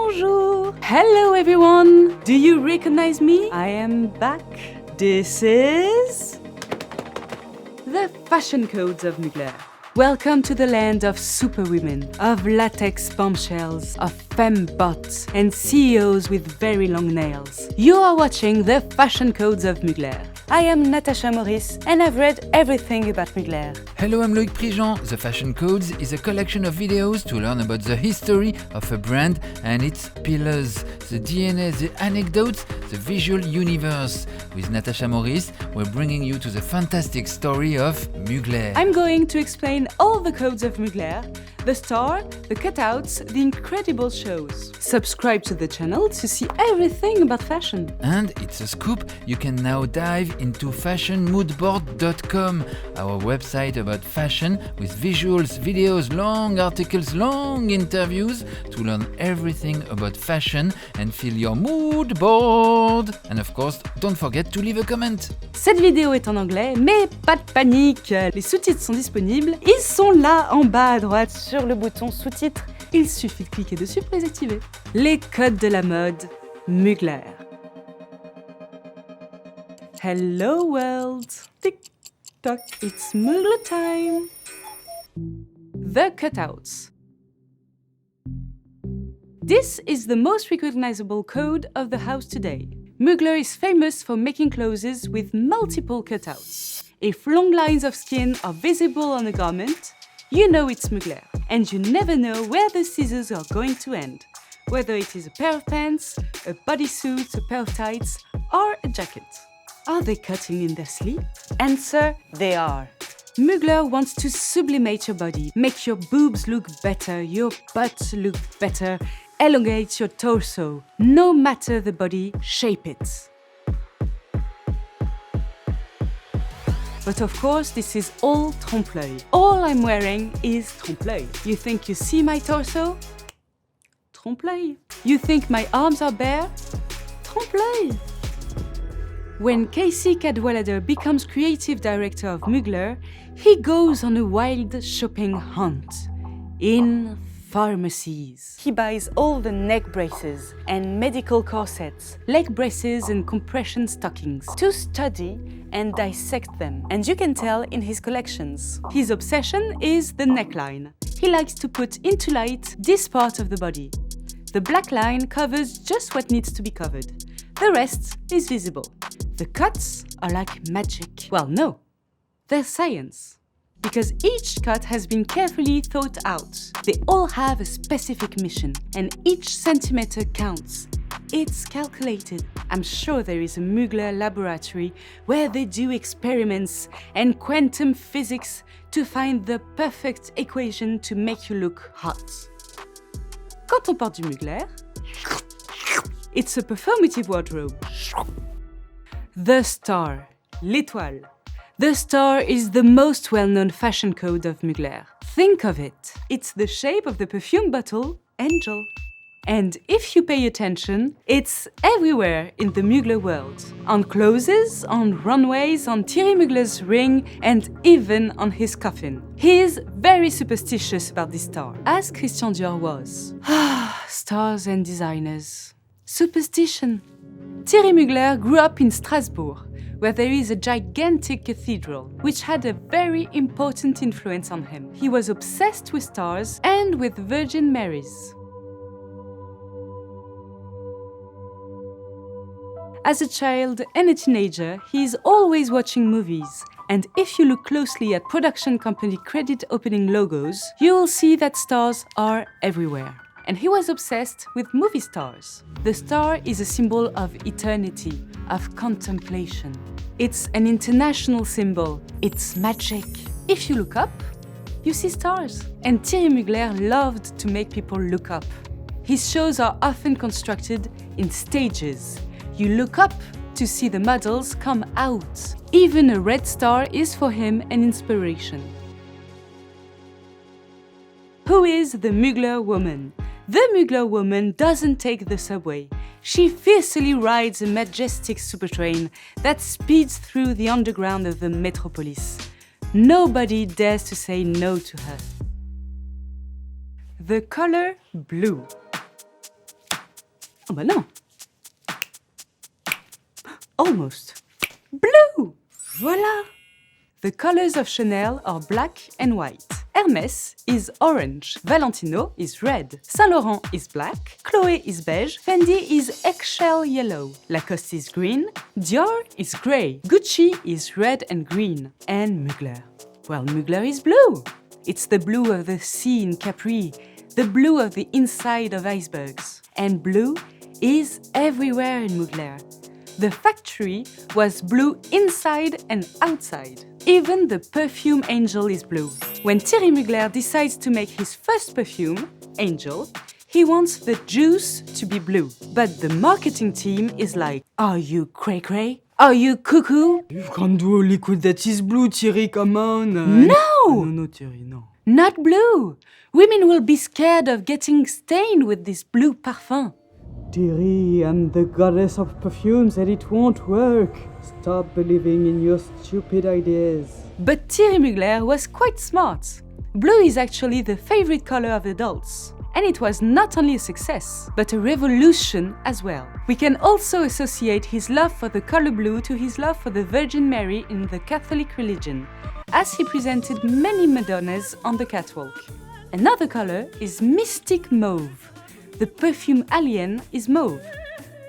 Bonjour! Hello everyone! Do you recognize me? I am back. This is the fashion codes of Mugler. Welcome to the land of superwomen, of latex bombshells, of fembots, and CEOs with very long nails. You are watching the fashion codes of Mugler. I am Natacha Morice, and I've read everything about Mugler. Hello, I'm Loic Prigent. The Fashion Codes is a collection of videos to learn about the history of a brand and its pillars, the DNA, the anecdotes, the visual universe. With Natacha Morice, we're bringing you to the fantastic story of Mugler. I'm going to explain all the codes of Mugler, the star, the cutouts, the incredible shows. Subscribe to the channel to see everything about fashion. And it's a scoop, you can now dive into fashionmoodboard.com, our website about fashion with visuals, videos, long articles, long interviews to learn everything about fashion and fill your mood board. And of course, don't forget to leave a comment. Cette vidéo est en anglais, mais pas de panique, les sous-titres sont disponibles. Ils sont là en bas à droite sur le bouton sous-titres. Il suffit de cliquer dessus pour les activer. Les codes de la mode Mugler. Hello world! Tick-tock, it's Mugler time! The cutouts. This is the most recognizable code of the house today. Mugler is famous for making clothes with multiple cutouts. If long lines of skin are visible on a garment, you know it's Mugler, and you never know where the scissors are going to end, whether it is a pair of pants, a bodysuit, a pair of tights, or a jacket. Are they cutting in their sleep? Answer, they are. Mugler wants to sublimate your body, make your boobs look better, your butt look better, elongate your torso. No matter the body, shape it. But of course, this is all trompe-l'œil. All I'm wearing is trompe-l'œil. You think you see my torso? Trompe-l'œil. You think my arms are bare? Trompe-l'œil. When Casey Cadwallader becomes creative director of Mugler, he goes on a wild shopping hunt in pharmacies. He buys all the neck braces and medical corsets, leg braces and compression stockings to study and dissect them. And you can tell in his collections. His obsession is the neckline. He likes to put into light this part of the body. The black line covers just what needs to be covered. The rest is visible. The cuts are like magic. Well, no, they're science. Because each cut has been carefully thought out. They all have a specific mission, and each centimeter counts. It's calculated. I'm sure there is a Mugler laboratory where they do experiments and quantum physics to find the perfect equation to make you look hot. Quand on porte du Mugler, it's a performative wardrobe. The star, l'étoile. The star is the most well-known fashion code of Mugler. Think of it. It's the shape of the perfume bottle, Angel. And if you pay attention, it's everywhere in the Mugler world. On clothes, on runways, on Thierry Mugler's ring, and even on his coffin. He is very superstitious about this star, as Christian Dior was. Stars and designers. Superstition. Thierry Mugler grew up in Strasbourg, where there is a gigantic cathedral, which had a very important influence on him. He was obsessed with stars and with Virgin Marys. As a child and a teenager, he is always watching movies. And if you look closely at production company credit opening logos, you will see that stars are everywhere. And he was obsessed with movie stars. The star is a symbol of eternity, of contemplation. It's an international symbol. It's magic. If you look up, you see stars. And Thierry Mugler loved to make people look up. His shows are often constructed in stages. You look up to see the models come out. Even a red star is for him an inspiration. Who is the Mugler woman? The Mugler woman doesn't take the subway. She fiercely rides a majestic supertrain that speeds through the underground of the metropolis. Nobody dares to say no to her. The color blue. Oh bah non. Almost. Blue! Voila! The colors of Chanel are black and white. Hermès is orange, Valentino is red, Saint Laurent is black, Chloé is beige, Fendi is eggshell yellow, Lacoste is green, Dior is grey, Gucci is red and green, and Mugler. Well, Mugler is blue. It's the blue of the sea in Capri, the blue of the inside of icebergs. And blue is everywhere in Mugler. The factory was blue inside and outside. Even the perfume Angel is blue. When Thierry Mugler decides to make his first perfume, Angel, he wants the juice to be blue. But the marketing team is like, are you cray-cray? Are you cuckoo? You can't do a liquid that is blue, Thierry, come on. No! No, Thierry, no. Not blue. Women will be scared of getting stained with this blue parfum. Thierry, I'm the goddess of perfumes and it won't work. Stop believing in your stupid ideas. But Thierry Mugler was quite smart. Blue is actually the favorite color of adults. And it was not only a success, but a revolution as well. We can also associate his love for the color blue to his love for the Virgin Mary in the Catholic religion, as he presented many Madonnas on the catwalk. Another color is Mystic Mauve. The perfume Alien is mauve,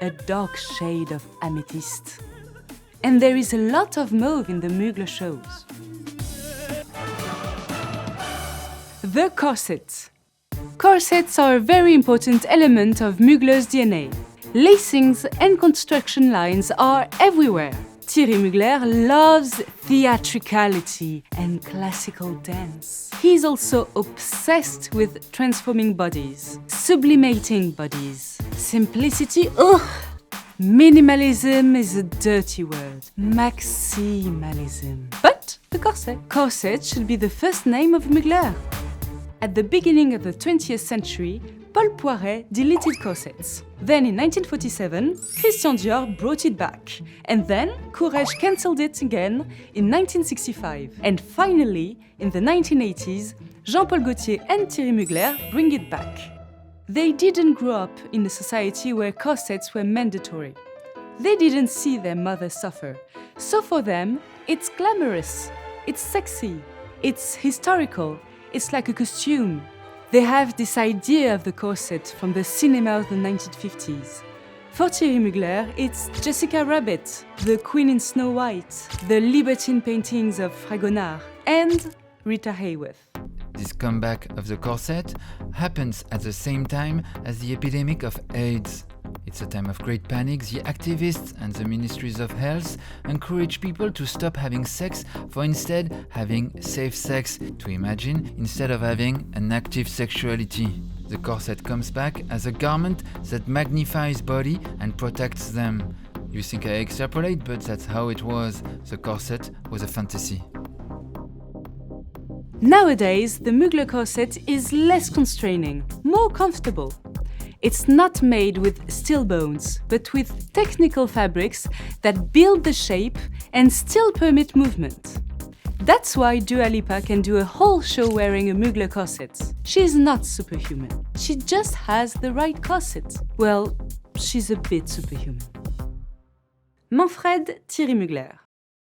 a dark shade of amethyst. And there is a lot of mauve in the Mugler shows. The corset. Corsets are a very important element of Mugler's DNA. Lacings and construction lines are everywhere. Thierry Mugler loves theatricality and classical dance. He's also obsessed with transforming bodies, sublimating bodies. Simplicity, ugh! Minimalism is a dirty word. Maximalism. But the corset. Corset should be the first name of Mugler. At the beginning of the 20th century, Paul Poiret deleted corsets. Then in 1947, Christian Dior brought it back. And then Courrèges cancelled it again in 1965. And finally, in the 1980s, Jean-Paul Gaultier and Thierry Mugler bring it back. They didn't grow up in a society where corsets were mandatory. They didn't see their mother suffer. So for them, it's glamorous, it's sexy, it's historical, it's like a costume. They have this idea of the corset from the cinema of the 1950s. For Thierry Mugler, it's Jessica Rabbit, the Queen in Snow White, the libertine paintings of Fragonard, and Rita Hayworth. This comeback of the corset happens at the same time as the epidemic of AIDS. It's a time of great panic. The activists and the ministries of health encourage people to stop having sex for instead having safe sex, to imagine instead of having an active sexuality. The corset comes back as a garment that magnifies body and protects them. You think I extrapolate, but that's how it was. The corset was a fantasy. Nowadays, the Mugler corset is less constraining, more comfortable. It's not made with steel bones, but with technical fabrics that build the shape and still permit movement. That's why Dua Lipa can do a whole show wearing a Mugler corset. She's not superhuman. She just has the right corset. Well, she's a bit superhuman. Manfred Thierry Mugler.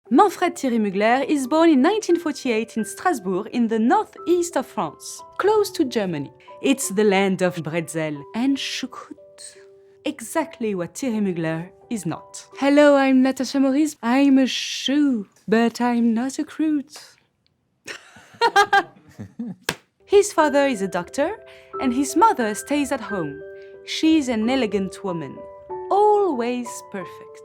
Manfred Thierry Mugler is born in 1948 in Strasbourg in the northeast of France, close to Germany. It's the land of bretzel and choucroute. Exactly what Thierry Mugler is not. Hello, I'm Natacha Morice. I'm a shoe, but I'm not a croûte. His father is a doctor and his mother stays at home. She's an elegant woman, always perfect.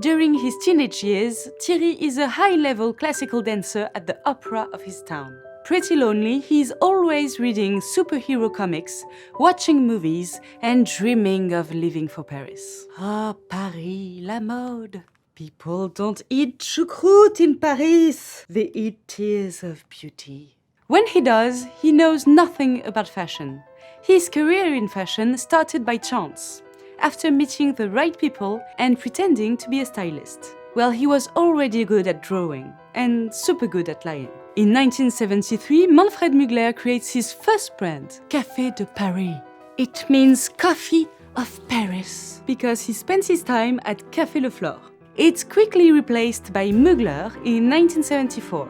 During his teenage years, Thierry is a high-level classical dancer at the opera of his town. Pretty lonely, he's always reading superhero comics, watching movies, and dreaming of living for Paris. Ah, Paris, la mode. People don't eat choucroute in Paris. They eat tears of beauty. When he does, he knows nothing about fashion. His career in fashion started by chance, after meeting the right people and pretending to be a stylist. Well, he was already good at drawing and super good at lying. In 1973, Manfred Mugler creates his first brand, Café de Paris. It means coffee of Paris because he spends his time at Café Le Flore. It's quickly replaced by Mugler in 1974.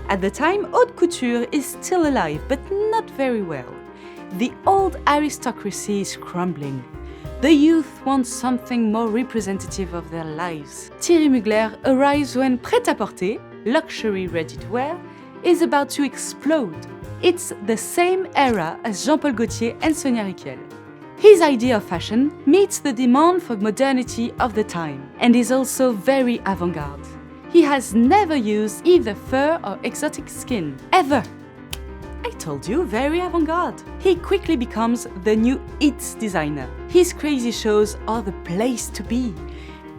At the time, haute couture is still alive, but not very well. The old aristocracy is crumbling. The youth want something more representative of their lives. Thierry Mugler arrives when prêt-à-porter, luxury ready-to-wear, is about to explode. It's the same era as Jean-Paul Gaultier and Sonia Rykiel. His idea of fashion meets the demand for modernity of the time and is also very avant-garde. He has never used either fur or exotic skin, ever. I told you, very avant-garde. He quickly becomes the new it designer. His crazy shows are the place to be.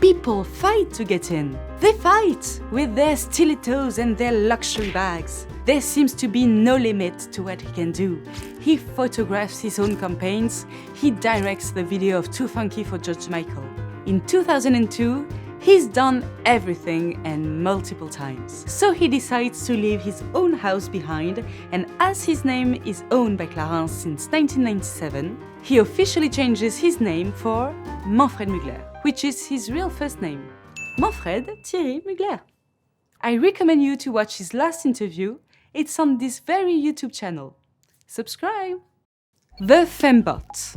People fight to get in. They fight with their stilettos and their luxury bags. There seems to be no limit to what he can do. He photographs his own campaigns. He directs the video of Too Funky for George Michael. In 2002, he's done everything and multiple times. So he decides to leave his own house behind, and as his name is owned by Clarins since 1997, he officially changes his name for Manfred Mugler, which is his real first name, Manfred Thierry Mugler. I recommend you to watch his last interview. It's on this very YouTube channel. Subscribe! The Fembot.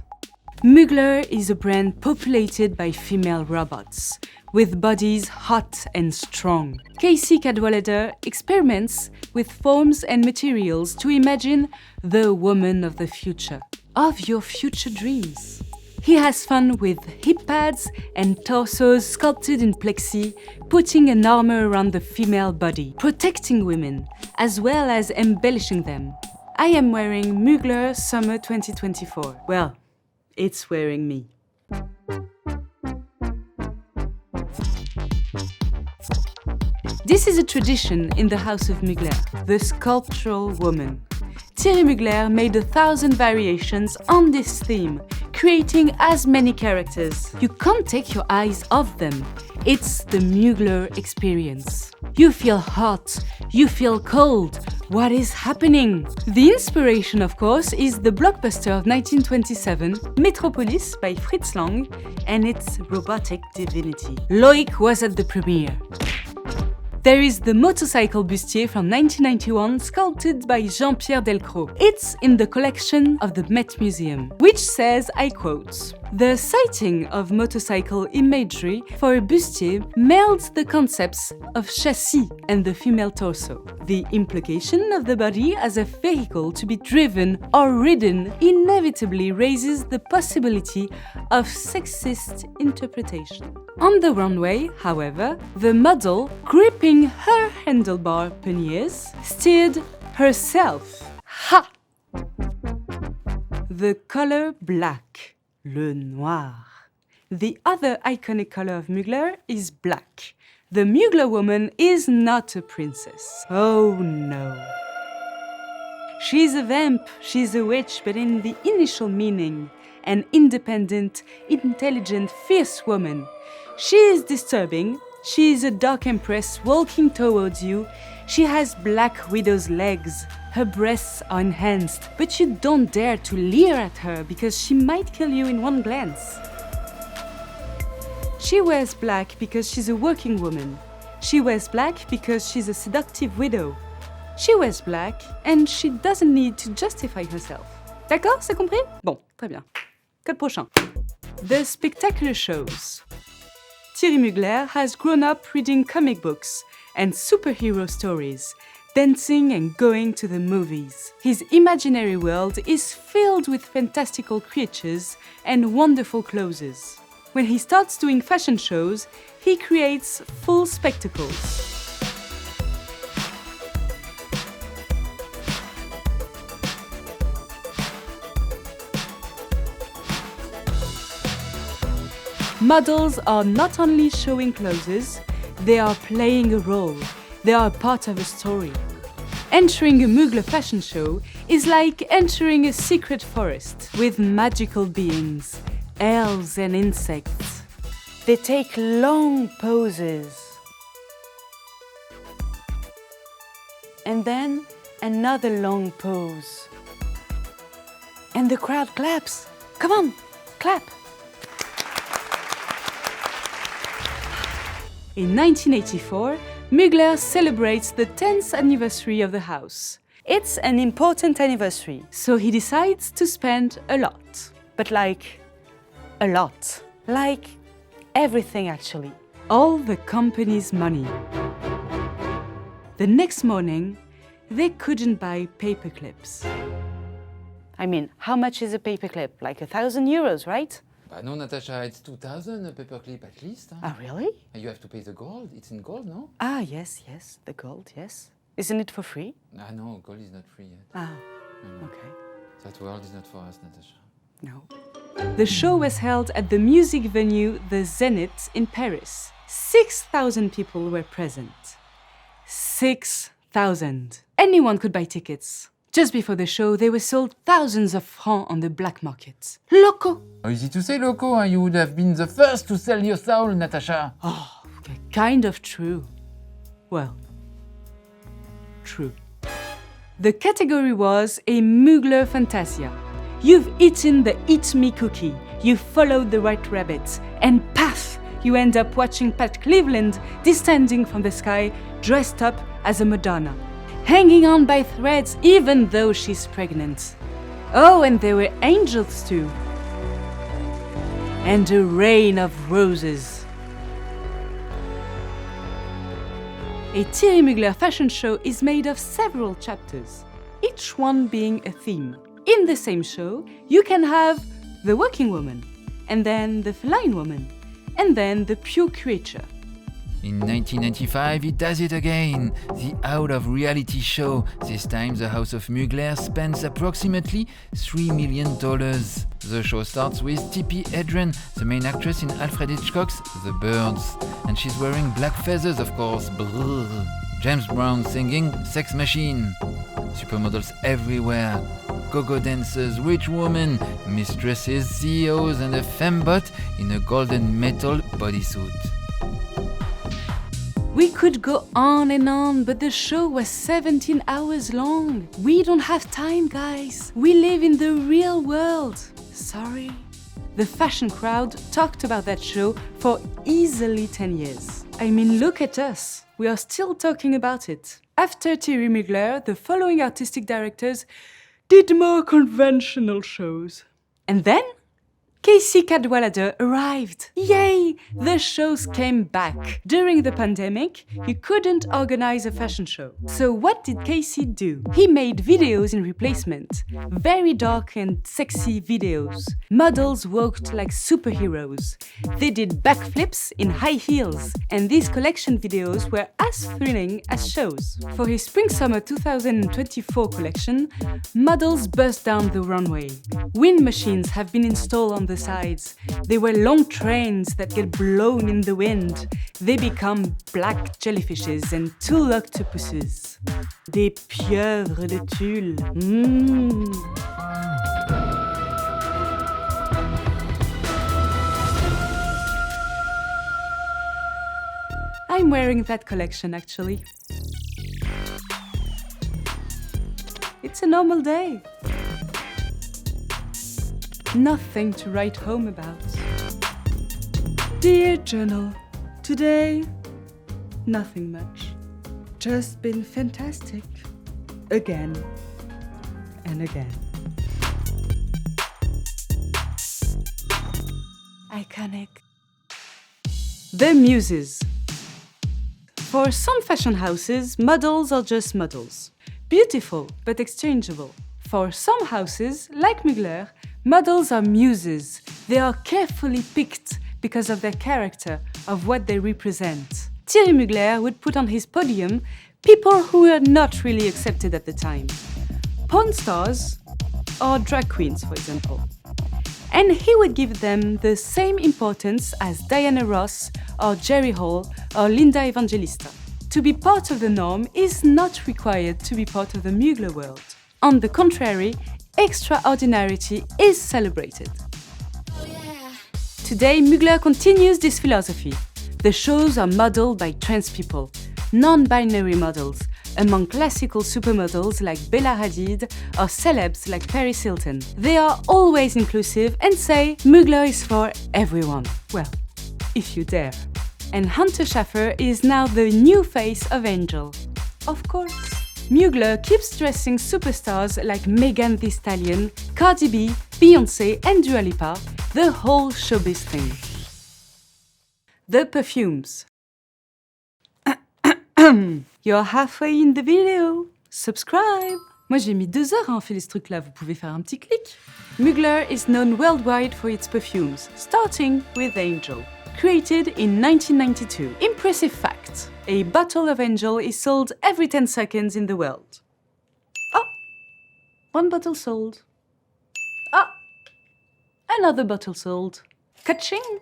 Mugler is a brand populated by female robots, with bodies hot and strong. Casey Cadwallader experiments with forms and materials to imagine the woman of the future, of your future dreams. He has fun with hip pads and torsos sculpted in plexi, putting an armor around the female body, protecting women, as well as embellishing them. I am wearing Mugler Summer 2024. Well, it's wearing me. This is a tradition in the House of Mugler, the sculptural woman. Thierry Mugler made 1,000 variations on this theme, creating as many characters. You can't take your eyes off them. It's the Mugler Experience. You feel hot, you feel cold. What is happening? The inspiration, of course, is the blockbuster of 1927, Metropolis by Fritz Lang, and its robotic divinity. Loic was at the premiere. There is the motorcycle bustier from 1991 sculpted by Jean-Pierre Delcros. It's in the collection of the Met Museum, which says, I quote, "The sighting of motorcycle imagery for a bustier melds the concepts of chassis and the female torso. The implication of the body as a vehicle to be driven or ridden inevitably raises the possibility of sexist interpretation." On the runway, however, the model, gripping her handlebar panniers, steered herself. Ha! The color black, le noir. The other iconic color of Mugler is black. The Mugler woman is not a princess. Oh no. She's a vamp, she's a witch, but in the initial meaning, an independent, intelligent, fierce woman. She is disturbing. She is a dark empress walking towards you. She has black widow's legs. Her breasts are enhanced, but you don't dare to leer at her because she might kill you in one glance. She wears black because she's a working woman. She wears black because she's a seductive widow. She wears black and she doesn't need to justify herself. D'accord, c'est compris? Bon, très bien. Code prochain. The spectacular shows. Thierry Mugler has grown up reading comic books and superhero stories, dancing and going to the movies. His imaginary world is filled with fantastical creatures and wonderful clothes. When he starts doing fashion shows, he creates full spectacles. Models are not only showing clothes, they are playing a role, they are part of a story. Entering a Mugler fashion show is like entering a secret forest with magical beings, elves and insects. They take long poses. And then another long pose. And the crowd claps. Come on, clap. In 1984, Mugler celebrates the 10th anniversary of the house. It's an important anniversary, so he decides to spend a lot. But like, a lot. Like everything actually. All the company's money. The next morning, they couldn't buy paper clips. I mean, how much is a paperclip? Like €1,000, right? No, Natacha, it's 2,000 a paperclip at least. Ah, really? And you have to pay the gold. It's in gold, no? Ah, yes, the gold, yes. Isn't it for free? No, gold is not free yet. Ah, okay. That world is not for us, Natacha. No. The show was held at the music venue The Zenith in Paris. 6,000 people were present. 6,000. Anyone could buy tickets. Just before the show, they were sold thousands of francs on the black market. Loco! Easy to say, Loco. You would have been the first to sell your soul, Natacha. Oh, kind of true. Well, true. The category was a Mugler Fantasia. You've eaten the Eat Me cookie, you followed the White Rabbit, and paf! You end up watching Pat Cleveland descending from the sky, dressed up as a Madonna, hanging on by threads even though she's pregnant. Oh, and there were angels too. And a rain of roses. A Thierry Mugler fashion show is made of several chapters, each one being a theme. In the same show, you can have the working woman, and then the feline woman, and then the pure creature. In 1995, he does it again, the out-of-reality show. This time, the House of Mugler spends approximately $3 million. The show starts with Tippi Hedren, the main actress in Alfred Hitchcock's The Birds. And she's wearing black feathers, of course. Brrr. James Brown singing Sex Machine. Supermodels everywhere. Go-go dancers, rich women, mistresses, CEOs, and a fembot in a golden metal bodysuit. We could go on, but the show was 17 hours long. We don't have time, guys. We live in the real world. Sorry. The fashion crowd talked about that show for easily 10 years. I mean, look at us. We are still talking about it. After Thierry Mugler, the following artistic directors did more conventional shows. And then Casey Cadwallader arrived. Yay! The shows came back. During the pandemic, you couldn't organize a fashion show. So what did Casey do? He made videos in replacement. Very dark and sexy videos. Models walked like superheroes. They did backflips in high heels. And these collection videos were as thrilling as shows. For his Spring-Summer 2024 collection, models burst down the runway. Wind machines have been installed on the sides. They were long trains that get blown in the wind. They become black jellyfishes and tulle octopuses. Des pieuvres de tulle. I'm wearing that collection actually. It's a normal day. Nothing to write home about. Dear Journal, today, nothing much. Just been fantastic. Again and again. Iconic. The Muses. For some fashion houses, models are just models. Beautiful, but exchangeable. For some houses, like Mugler, models are muses. They are carefully picked because of their character, of what they represent. Thierry Mugler would put on his podium people who were not really accepted at the time. Porn stars or drag queens, for example. And he would give them the same importance as Diana Ross or Jerry Hall or Linda Evangelista. To be part of the norm is not required to be part of the Mugler world. On the contrary, extraordinarity is celebrated. Today, Mugler continues this philosophy. The shows are modeled by trans people, non-binary models, among classical supermodels like Bella Hadid or celebs like Paris Hilton. They are always inclusive and say Mugler is for everyone. Well, if you dare. and Hunter Schafer is now the new face of Angel. Of course. Mugler keeps dressing superstars like Megan Thee Stallion, Cardi B, Beyoncé and Dua Lipa, the whole showbiz thing. The perfumes. You're halfway in the video. Subscribe. Moi j'ai mis 2 heures à enfiler ce truc-là, vous pouvez faire un petit clic. Mugler is known worldwide for its perfumes, starting with Angel. Created in 1992. Impressive fact, a bottle of Angel is sold every 10 seconds in the world. Oh, 1 bottle sold. Ah, another bottle sold. Ka-ching!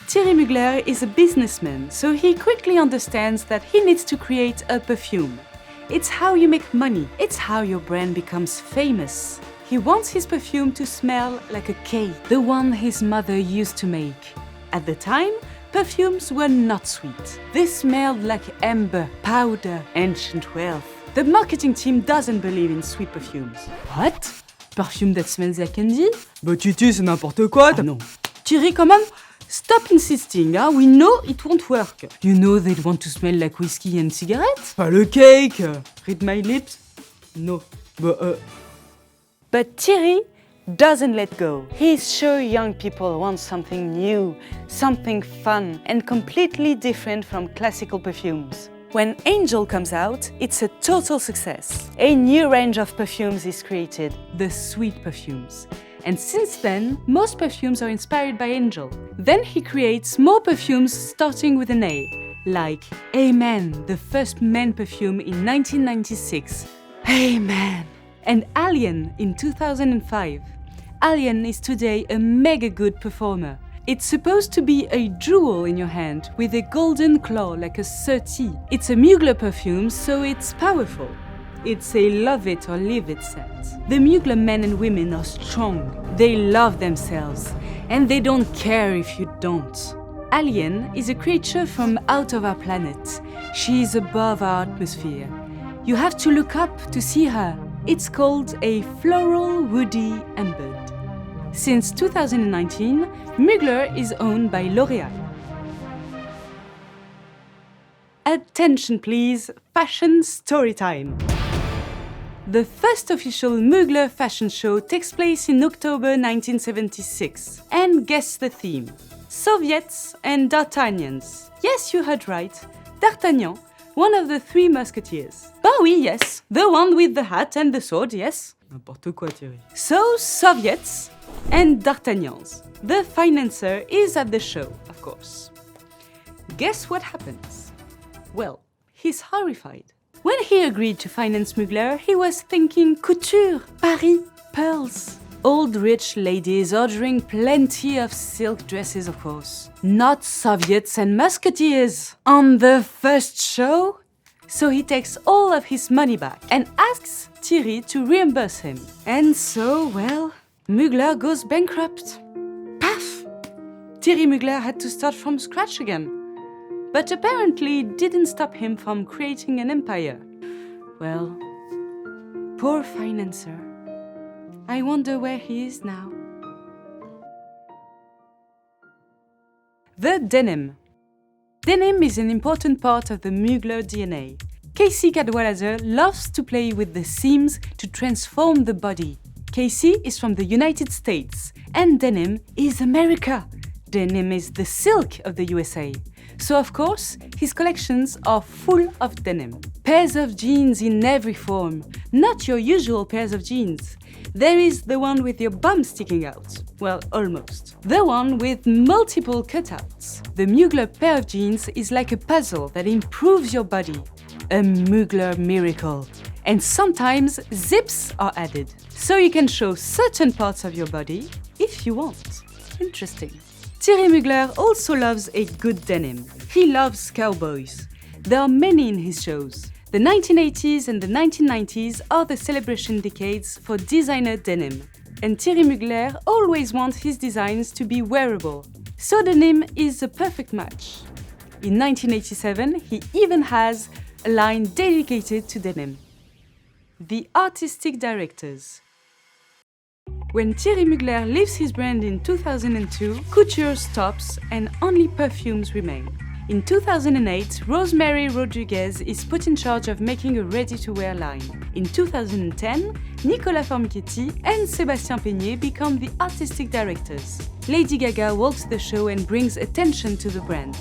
Thierry Mugler is a businessman, so he quickly understands that he needs to create a perfume. It's how you make money. It's how your brand becomes famous. He wants his perfume to smell like a cake, the one his mother used to make. At the time, perfumes were not sweet. They smelled like amber, powder, ancient wealth. The marketing team doesn't believe in sweet perfumes. What? Perfume that smells like candy? Bah Titi, c'est n'importe quoi. Ah non. Thierry, come on. Stop insisting, huh? We know it won't work. You know they'd want to smell like whiskey and cigarettes? Pas le cake. Read my lips? No. Bah But Thierry doesn't let go. He's sure young people want something new, something fun, and completely different from classical perfumes. When Angel comes out, it's a total success. A new range of perfumes is created, the sweet perfumes. And since then, most perfumes are inspired by Angel. Then he creates more perfumes starting with an A, like Amen, the first men perfume in 1996. Amen! And Alien in 2005. Alien is today a mega good performer. It's supposed to be a jewel in your hand with a golden claw like a certi. It's a Mugler perfume, so it's powerful. It's a love it or leave it scent. The Mugler men and women are strong. They love themselves, and they don't care if you don't. Alien is a creature from out of our planet. She is above our atmosphere. You have to look up to see her. It's called a floral woody ambered. Since 2019, Mugler is owned by L'Oréal. Attention please, fashion story time. The first official Mugler fashion show takes place in October 1976. And guess the theme? Soviets and D'Artagnans. Yes, you heard right. D'Artagnan, one of the 3 musketeers. Bah oui, yes. The one with the hat and the sword, yes. N'importe quoi, Thierry. So, Soviets and D'Artagnans. The financier is at the show, of course. Guess what happens? Well, he's horrified. When he agreed to finance Mugler, he was thinking couture, Paris, pearls. Old rich ladies ordering plenty of silk dresses, of course. Not Soviets and musketeers. On the first show? So he takes all of his money back and asks Thierry to reimburse him. And so, well, Mugler goes bankrupt. Paf! Thierry Mugler had to start from scratch again. But apparently it didn't stop him from creating an empire. Well, poor financier. I wonder where he is now. The denim. Denim is an important part of the Mugler DNA. Casey Cadwallader loves to play with the seams to transform the body. Casey is from the United States, and denim is America. Denim is the silk of the USA. So of course, his collections are full of denim. Pairs of jeans in every form, not your usual pairs of jeans. There is the one with your bum sticking out. Well, almost. The one with multiple cutouts. The Mugler pair of jeans is like a puzzle that improves your body. A Mugler miracle. And sometimes zips are added. So you can show certain parts of your body if you want. Interesting. Thierry Mugler also loves a good denim. He loves cowboys. There are many in his shows. The 1980s and the 1990s are the celebration decades for designer denim. And Thierry Mugler always wants his designs to be wearable. So denim is a perfect match. In 1987, he even has a line dedicated to denim. The artistic directors. When Thierry Mugler leaves his brand in 2002, couture stops and only perfumes remain. In 2008, Rosemary Rodriguez is put in charge of making a ready-to-wear line. In 2010, Nicolas Formichetti and Sébastien Peigné become the artistic directors. Lady Gaga walks the show and brings attention to the brand.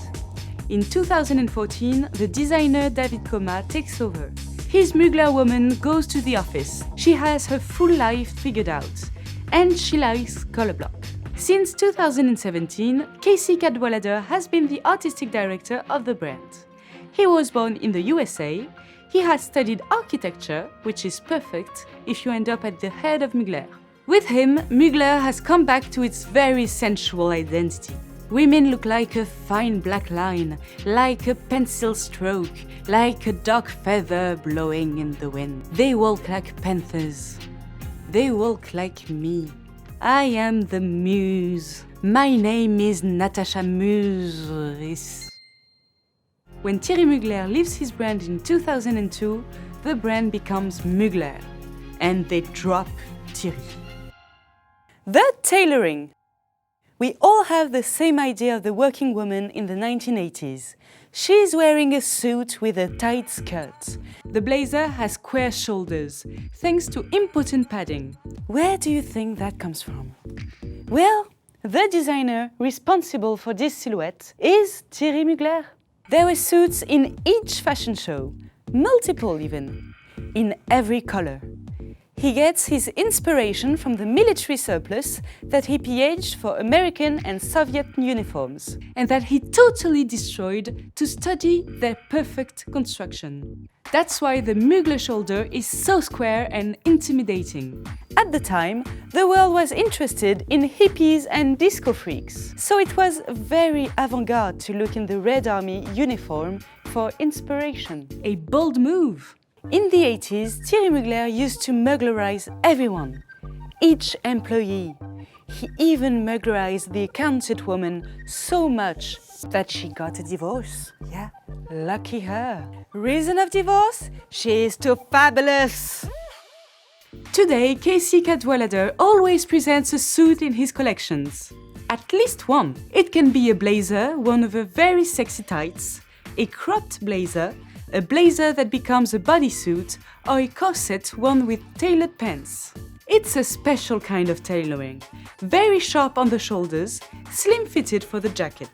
In 2014, the designer David Coma takes over. His Mugler woman goes to the office. She has her full life figured out. And she likes color block. Since 2017, Casey Cadwallader has been the artistic director of the brand. He was born in the USA. He has studied architecture, which is perfect if you end up at the head of Mugler. With him, Mugler has come back to its very sensual identity. Women look like a fine black line, like a pencil stroke, like a dark feather blowing in the wind. They walk like panthers. They walk like me. I am the muse. My name is Natacha Morice. When Thierry Mugler leaves his brand in 2002, the brand becomes Mugler, and they drop Thierry. The tailoring. We all have the same idea of the working woman in the 1980s. She's wearing a suit with a tight skirt. The blazer has square shoulders, thanks to important padding. Where do you think that comes from? Well, the designer responsible for this silhouette is Thierry Mugler. There were suits in each fashion show, multiple even, in every color. He gets his inspiration from the military surplus that he pillaged for American and Soviet uniforms, and that he totally destroyed to study their perfect construction. That's why the Mugler shoulder is so square and intimidating. At the time, the world was interested in hippies and disco freaks, so it was very avant-garde to look in the Red Army uniform for inspiration. A bold move! In the 80s, Thierry Mugler used to Muglerize everyone, each employee. He even Muglerized the accountant woman so much that she got a divorce. Yeah, lucky her. Reason of divorce? She's too fabulous! Today, Casey Cadwallader always presents a suit in his collections. At least one. It can be a blazer worn over very sexy tights, a cropped blazer, a blazer that becomes a bodysuit, or a corset worn with tailored pants. It's a special kind of tailoring, very sharp on the shoulders, slim-fitted for the jacket.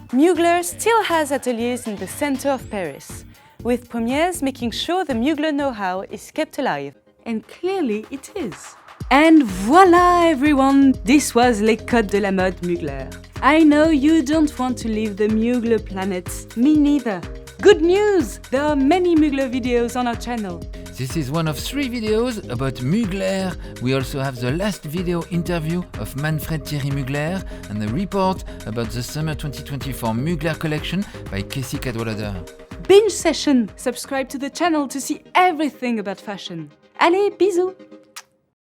Mugler still has ateliers in the center of Paris, with premières making sure the Mugler know-how is kept alive. And clearly it is. And voila everyone, this was Les Codes de la Mode Mugler. I know you don't want to leave the Mugler planet, me neither. Good news! There are many Mugler videos on our channel. This is one of 3 videos about Mugler. We also have the last video interview of Manfred Thierry Mugler and the report about the summer 2024 Mugler collection by Casey Cadwallader. Binge session! Subscribe to the channel to see everything about fashion. Allez, bisous!